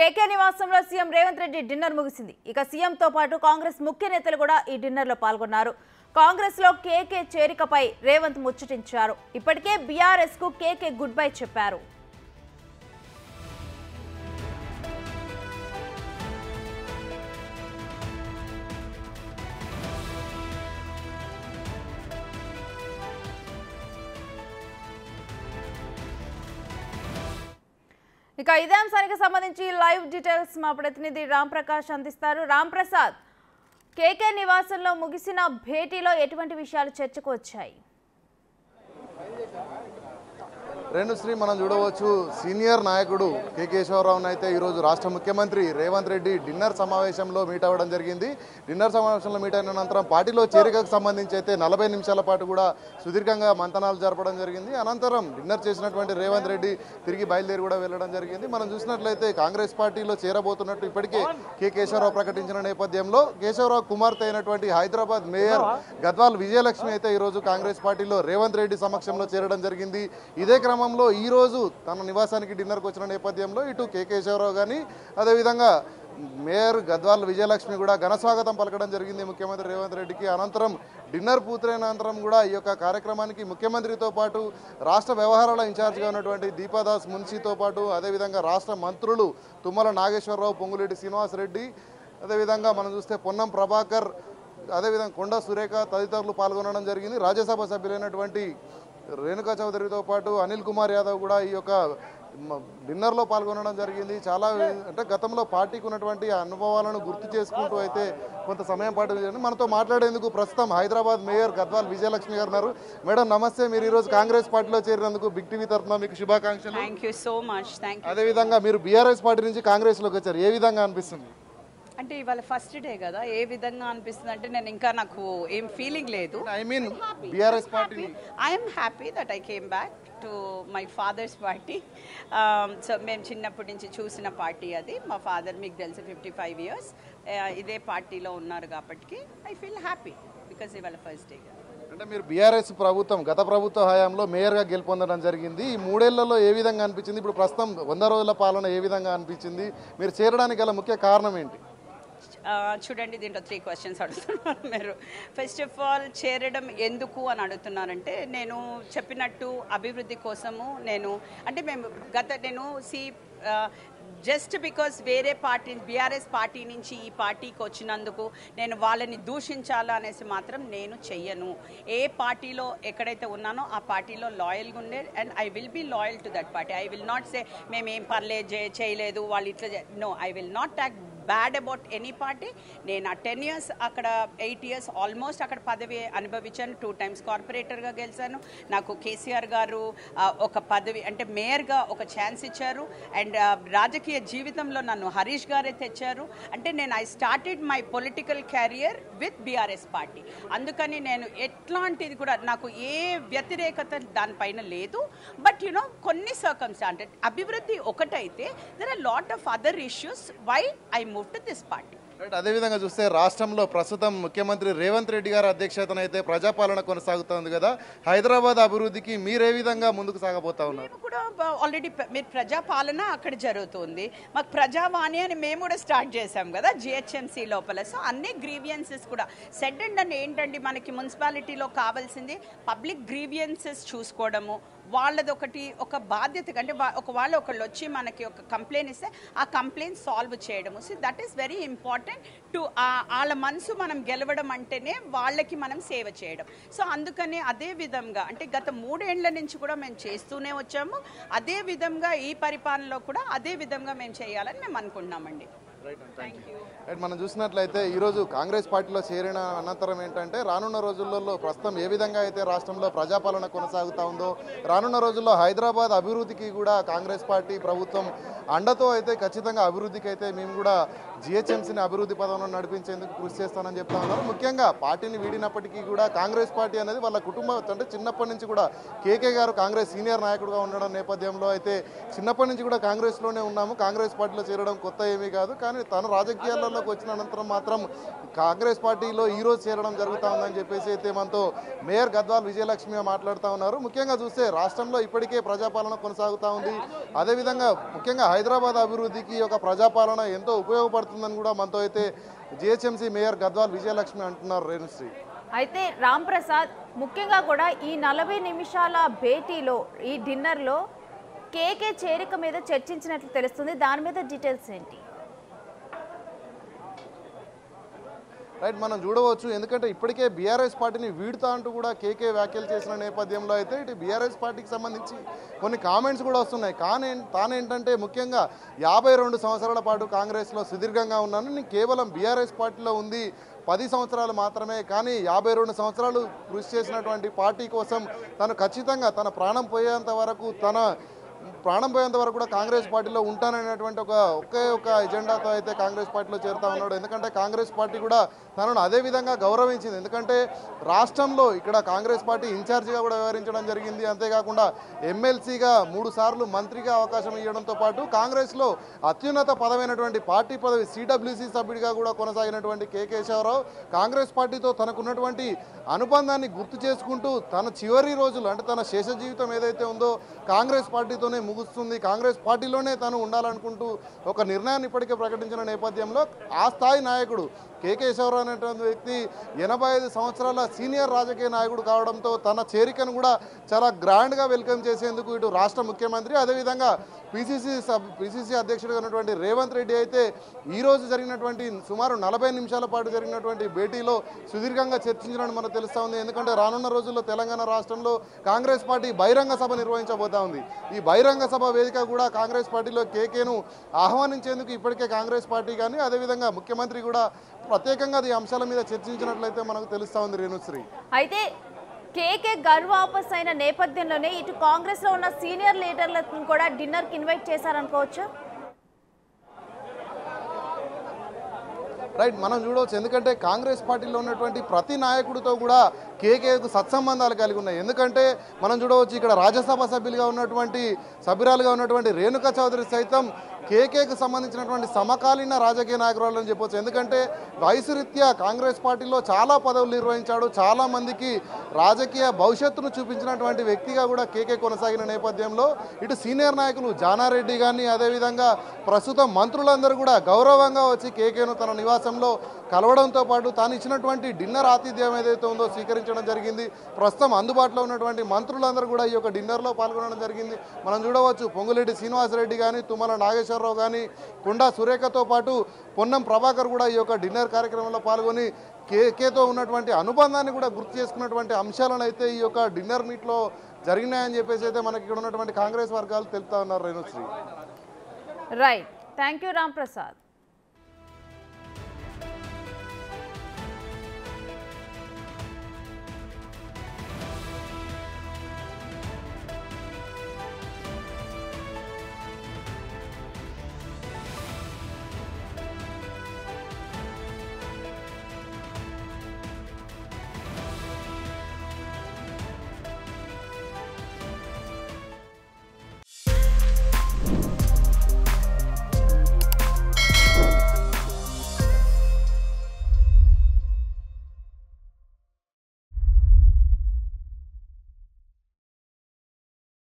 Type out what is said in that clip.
కేకే నివాసంలో CM Revanth Reddy dinner ముగిసింది. ఇక సీఎంతో పాటు కాంగ్రెస్ ముఖ్య నేతలు కూడా ఈ డిన్నర్లో పాల్గొన్నారు. కాంగ్రెస్ లో కేకే చేరికపై రేవంత్ ముచ్చటించారు. ఇప్పటికే బీఆర్ఎస్ కు కేకే గుడ్ బై చెప్పారు. ఇక ఇదే అంశానికి సంబంధించి లైవ్ డీటెయిల్స్ మా ప్రతినిధి రామ్ ప్రకాష్ అందిస్తారు. రామ్ ప్రసాద్, కేకే నివాసంలో ముగిసిన భేటీలో ఎటువంటి విషయాలు చర్చకు వచ్చాయి? రేణుశ్రీ, మనం చూడవచ్చు సీనియర్ నాయకుడు కె కేశవరావును అయితే ఈరోజు రాష్ట్ర ముఖ్యమంత్రి రేవంత్ రెడ్డి డిన్నర్ సమావేశంలో మీట్ అవ్వడం జరిగింది. డిన్నర్ సమావేశంలో మీట్ అయిన అనంతరం పార్టీలో చేరికకు సంబంధించి అయితే 40 నిమిషాల పాటు కూడా సుదీర్ఘంగా మంతనాలు జరపడం జరిగింది. అనంతరం డిన్నర్ చేసినటువంటి రేవంత్ రెడ్డి తిరిగి బయలుదేరి కూడా వెళ్ళడం జరిగింది. మనం చూసినట్లయితే కాంగ్రెస్ పార్టీలో చేరబోతున్నట్టు ఇప్పటికే కె కేశవరావు ప్రకటించిన నేపథ్యంలో కేశవరావు కుమార్తె అయినటువంటి హైదరాబాద్ మేయర్ గద్వాల్ విజయలక్ష్మి అయితే ఈరోజు కాంగ్రెస్ పార్టీలో రేవంత్ రెడ్డి సమక్షంలో చేరడం జరిగింది. ఇదే క్రమంలో ఈ రోజు తన నివాసానికి డిన్నర్కి వచ్చిన నేపథ్యంలో ఇటు కె కేశవరావు కానీ అదేవిధంగా మేయర్ గద్వాల్ విజయలక్ష్మి కూడా ఘన స్వాగతం పలకడం జరిగింది ముఖ్యమంత్రి రేవంత్ రెడ్డికి. అనంతరం డిన్నర్ పూర్తయిన అనంతరం కూడా ఈ యొక్క కార్యక్రమానికి ముఖ్యమంత్రితో పాటు రాష్ట్ర వ్యవహారాల ఇన్ఛార్జిగా ఉన్నటువంటి దీపాదాస్ మున్షితో పాటు అదేవిధంగా రాష్ట్ర మంత్రులు తుమ్మల నాగేశ్వరరావు, పొంగులేటి శ్రీనివాసరెడ్డి, అదేవిధంగా మనం చూస్తే పొన్నం ప్రభాకర్, అదేవిధంగా కొండా సురేఖ తదితరులు పాల్గొనడం జరిగింది. రాజ్యసభ సభ్యులైనటువంటి రేణుకా చౌదరితో పాటు అనిల్ కుమార్ యాదవ్ కూడా ఈ యొక్క డిన్నర్లో పాల్గొనడం జరిగింది. చాలా అంటే గతంలో పార్టీకి ఉన్నటువంటి అనుభవాలను గుర్తు చేసుకుంటూ అయితే కొంత సమయం పాటు మనతో మాట్లాడేందుకు ప్రస్తుతం హైదరాబాద్ మేయర్ గద్వాల్ విజయలక్ష్మి గారు ఉన్నారు. మేడం నమస్తే, మీరు ఈరోజు కాంగ్రెస్ పార్టీలో చేరినందుకు బిగ్ టీవీ తరఫున మీకు శుభాకాంక్షలు. Thank you so much. అదేవిధంగా మీరు బీఆర్ఎస్ పార్టీ నుంచి కాంగ్రెస్లోకి వచ్చారు, ఏ విధంగా అనిపిస్తుంది? అంటే ఇవాళ ఫస్ట్ డే కదా, ఏ విధంగా అనిపిస్తుంది అంటే నేను ఇంకా నాకు ఏం ఫీలింగ్ లేదు. I mean BRS party. I'm happy that I came back to my father's party. So మేము చిన్నప్పటి నుంచి చూసిన పార్టీ అది. మా ఫాదర్ మీకు తెలుసు 55 years ఇదే పార్టీలో ఉన్నారు కాబట్టి ఐ ఫీల్ హ్యాపీ బికాజ్ ఇవాళ ఫస్ట్ డే కదా. అంటే మీరు బీఆర్ఎస్ ప్రభుత్వం గత ప్రభుత్వ హయాంలో మేయర్గా గెలుపొందడం జరిగింది. ఈ 3 ఏళ్లలో ఏ విధంగా అనిపించింది? ఇప్పుడు ప్రస్తుతం 100 రోజుల పాలన ఏ విధంగా అనిపించింది? మీరు చేరడానికి గల ముఖ్య కారణం ఏంటి? చూడండి, దీంట్లో 3 questions అడుగుతున్నారు మీరు. ఫస్ట్ ఆఫ్ ఆల్ చేరడం ఎందుకు అని అడుగుతున్నారంటే, నేను చెప్పినట్టు అభివృద్ధి కోసము నేను జస్ట్ బికాస్ వేరే పార్టీ బీఆర్ఎస్ పార్టీ నుంచి ఈ పార్టీకి వచ్చినందుకు నేను వాళ్ళని దూషించాలా అనేసి మాత్రం నేను చెయ్యను. ఏ పార్టీలో ఎక్కడైతే ఉన్నానో ఆ పార్టీలో లాయల్గా ఉండే and I will be loyal to that party. I will not say మేమేం పర్లేదు చేయలేదు వాళ్ళు ఇట్లా no, I will not talk bad about any party. నేను ఆ 10 years అక్కడ 8 years ఆల్మోస్ట్ అక్కడ పదవి అనుభవించాను. 2 times కార్పొరేటర్గా గెలిచాను. నాకు కేసీఆర్ గారు ఒక పదవి అంటే మేయర్గా ఒక ఛాన్స్ ఇచ్చారు. అండ్ రాజకీయ జీవితంలో నన్ను హరీష్ గారే తెచ్చారు. అంటే నేను I started my political career with BRS party. అందుకని నేను ఎట్లాంటిది కూడా నాకు ఏ వ్యతిరేకత దానిపైన లేదు. బట్ యునో కొన్ని సర్కమ్స్టాన్సెస్ అభివృద్ధి ఒకటైతే there are lot of other issues why I move to this party. అదేవిధంగా చూస్తే రాష్ట్రంలో ప్రస్తుతం ముఖ్యమంత్రి రేవంత్ రెడ్డి గారి అధ్యక్షతన అయితే ప్రజాపాలన కొనసాగుతుంది కదా, హైదరాబాద్ అభివృద్ధికి మీరే విధంగా ముందుకు సాగబోతా ఉన్నారు? మేము కూడా ఆల్రెడీ మీరు ప్రజాపాలన అక్కడ జరుగుతుంది. మాకు ప్రజావాణి అని మేము కూడా స్టార్ట్ చేసాం కదా జిహెచ్ఎంసీ లోపల. సో అన్ని గ్రీవియన్సెస్ కూడా సెడ్ అండ్ ఏంటండి, మనకి మున్సిపాలిటీలో కావాల్సింది పబ్లిక్ గ్రీవియన్సెస్ చూసుకోవడము, వాళ్ళది ఒక బాధ్యత. అంటే ఒకళ్ళు వచ్చి మనకి ఒక కంప్లైంట్ ఇస్తే ఆ కంప్లైంట్ సాల్వ్ చేయడము. So that is very important to వాళ్ళ మనసు మనం గెలవడం అంటేనే వాళ్ళకి మనం సేవ చేయడం. సో అందుకని అదే విధంగా అంటే గత 3 ఏళ్ల నుంచి కూడా మేము చేస్తూనే వచ్చాము. అదే విధంగా ఈ పరిపాలనలో కూడా అదే విధంగా మేము చేయాలని మేము అనుకుంటున్నామండి. మనం చూసినట్లయితే ఈరోజు కాంగ్రెస్ పార్టీలో చేరిన అనంతరం ఏంటంటే రానున్న రోజులలో ప్రస్తుతం ఏ విధంగా అయితే రాష్ట్రంలో ప్రజాపాలన కొనసాగుతూ ఉందో, రానున్న రోజుల్లో హైదరాబాద్ అభివృద్ధికి కూడా కాంగ్రెస్ పార్టీ ప్రభుత్వం అండతో అయితే ఖచ్చితంగా అభివృద్ధికి అయితే మేము కూడా జిహెచ్ఎంసీని అభివృద్ధి పదంలో నడిపించేందుకు కృషి చేస్తానని చెప్తా ఉన్నారు. ముఖ్యంగా పార్టీని వీడినప్పటికీ కూడా కాంగ్రెస్ పార్టీ అనేది వాళ్ళ కుటుంబం అంటే చిన్నప్పటి నుంచి కూడా కేకే గారు కాంగ్రెస్ సీనియర్ నాయకుడుగా ఉండడం నేపథ్యంలో అయితే చిన్నప్పటి నుంచి కూడా కాంగ్రెస్లోనే ఉన్నాము, కాంగ్రెస్ పార్టీలో చేరడం కొత్త ఏమీ కాదు. కానీ తను రాజకీయాలలోకి వచ్చిన అనంతరం మాత్రం కాంగ్రెస్ పార్టీలో ఈ రోజు చేరడం జరుగుతూ ఉందని చెప్పేసి అయితే మనతో మేయర్ గద్వాల్ విజయలక్ష్మి మాట్లాడుతూ ఉన్నారు. ముఖ్యంగా చూస్తే రాష్ట్రంలో ఇప్పటికే ప్రజాపాలన కొనసాగుతూ ఉంది. అదేవిధంగా ముఖ్యంగా హైదరాబాద్ అభివృద్ధికి ఒక ప్రజాపాలన ఎంతో ఉపయోగపడుతుందని కూడా మనతో అయితే జిహెచ్ఎంసీ మేయర్ గద్వాల్ విజయలక్ష్మి అంటున్నారు. రేణుశ్రీ అయితే రామ్ ప్రసాద్ ముఖ్యంగా కూడా ఈ 40 నిమిషాల భేటీలో ఈ డిన్నర్లో కేకే చేరిక మీద చర్చించినట్లు తెలుస్తుంది. దాని మీద డీటెయిల్స్ ఏంటి? రైట్, మనం చూడవచ్చు. ఎందుకంటే ఇప్పటికే బీఆర్ఎస్ పార్టీని వీడుతా అంటూ కూడా కేకే వ్యాఖ్యలు చేసిన నేపథ్యంలో అయితే ఇటు బీఆర్ఎస్ పార్టీకి సంబంధించి కొన్ని కామెంట్స్ కూడా వస్తున్నాయి. తానేంటంటే ముఖ్యంగా 52 సంవత్సరాల పాటు కాంగ్రెస్లో సుదీర్ఘంగా ఉన్నాను, నేను కేవలం బీఆర్ఎస్ పార్టీలో ఉంది 10 సంవత్సరాలు మాత్రమే, కానీ 52 సంవత్సరాలు కృషి చేసినటువంటి పార్టీ కోసం తను ఖచ్చితంగా తన ప్రాణం పోయేంత వరకు కూడా కాంగ్రెస్ పార్టీలో ఉంటాననేటువంటి ఒకే ఒక ఎజెండాతో అయితే కాంగ్రెస్ పార్టీలో చేరుతా ఉన్నాడు. ఎందుకంటే కాంగ్రెస్ పార్టీ కూడా తనను అదే విధంగా గౌరవించింది. ఎందుకంటే రాష్ట్రంలో ఇక్కడ కాంగ్రెస్ పార్టీ ఇన్ఛార్జిగా కూడా వ్యవహరించడం జరిగింది. అంతేకాకుండా ఎమ్మెల్సీగా 3 సార్లు మంత్రిగా అవకాశం ఇవ్వడంతో పాటు కాంగ్రెస్లో అత్యున్నత పదమైనటువంటి పార్టీ పదవి సిడబ్ల్యూసీ సభ్యుడిగా కూడా కొనసాగినటువంటి కె కేశవరావు కాంగ్రెస్ పార్టీతో తనకున్నటువంటి అనుబంధాన్ని గుర్తు చేసుకుంటూ తన చివరి రోజులు అంటే తన శేష జీవితం ఏదైతే ఉందో కాంగ్రెస్ పార్టీతోనే ముగుస్తుంది, కాంగ్రెస్ పార్టీలోనే తను ఉండాలనుకుంటూ ఒక నిర్ణయాన్ని ఇప్పటికే ప్రకటించిన నేపథ్యంలో ఆ స్థాయి నాయకుడు కె కేశవరావు అనేటువంటి వ్యక్తి 85 సంవత్సరాల సీనియర్ రాజకీయ నాయకుడు కావడంతో తన చేరికను కూడా చాలా గ్రాండ్గా వెల్కమ్ చేసేందుకు ఇటు రాష్ట్ర ముఖ్యమంత్రి అదేవిధంగా పిసిసి అధ్యక్షుడిగా ఉన్నటువంటి రేవంత్ రెడ్డి అయితే ఈరోజు జరిగినటువంటి సుమారు 40 నిమిషాల పాటు జరిగినటువంటి భేటీలో సుదీర్ఘంగా చర్చించినట్టు మనకు తెలుస్తూ ఉంది. ఎందుకంటే రానున్న రోజుల్లో తెలంగాణ రాష్ట్రంలో కాంగ్రెస్ పార్టీ బహిరంగ సభ నిర్వహించబోతా ఉంది. ఈ బహిరంగ సభ వేదిక కూడా కాంగ్రెస్ పార్టీలో కేకేను ఆహ్వానించేందుకు ఇప్పటికే కాంగ్రెస్ పార్టీ కానీ అదేవిధంగా ముఖ్యమంత్రి కూడా ప్రత్యేకంగా ఈ అంశాల మీద చర్చించినట్లయితే మనకు తెలుస్తా ఉంది. రేణుశ్రీ అయితే కేకే గర్ వాపస్ అయిన నేపథ్యంలోనే ఇటు కాంగ్రెస్ లో ఉన్న సీనియర్ లీడర్లను కూడా డిన్నర్ కి ఇన్వైట్ చేశారనుకోవచ్చు. రైట్, మనం చూడవచ్చు. ఎందుకంటే కాంగ్రెస్ పార్టీలో ఉన్నటువంటి ప్రతి నాయకుడితో కూడా కేకేకు సత్సంబంధాలు కలిగి ఉన్నాయి. ఎందుకంటే మనం చూడవచ్చు ఇక్కడ రాజ్యసభ సభ్యురాలుగా ఉన్నటువంటి రేణుకా చౌదరి సైతం కేకేకు సంబంధించినటువంటి సమకాలీన రాజకీయ నాయకురాలు అని చెప్పవచ్చు. ఎందుకంటే వయసు రీత్యా కాంగ్రెస్ పార్టీలో చాలా పదవులు నిర్వహించాడు, చాలా మందికి రాజకీయ భవిష్యత్తును చూపించినటువంటి వ్యక్తిగా కూడా కేకే కొనసాగిన నేపథ్యంలో ఇటు సీనియర్ నాయకులు జానారెడ్డి కానీ అదేవిధంగా ప్రస్తుతం మంత్రులందరూ కూడా గౌరవంగా వచ్చి కేకేను తన నివాసంలో కలవడంతో పాటు తాను ఇచ్చినటువంటి డిన్నర్ ఆతిథ్యం ఏదైతే ఉందో స్వీకరించడం జరిగింది. ప్రస్తుతం అందుబాటులో ఉన్నటువంటి మంత్రులందరూ కూడా ఈ యొక్క డిన్నర్లో పాల్గొనడం జరిగింది. మనం చూడవచ్చు పొంగులేటి శ్రీనివాసరెడ్డి కానీ తుమ్మల నాగేశ్వరరావు కానీ కొండా సురేఖతో పాటు పొన్నం ప్రభాకర్ కూడా ఈ యొక్క డిన్నర్ కార్యక్రమంలో పాల్గొని కేకేతో ఉన్నటువంటి అనుబంధాన్ని కూడా గుర్తు చేసుకున్నటువంటి అంశాలను అయితే ఈ యొక్క డిన్నర్ మీట్లో జరిగినాయని చెప్పేసి అయితే మనకి ఇక్కడ ఉన్నటువంటి కాంగ్రెస్ వర్గాలు తెలుపుతా ఉన్నారు. Renusri right, thank you Ram Prasad.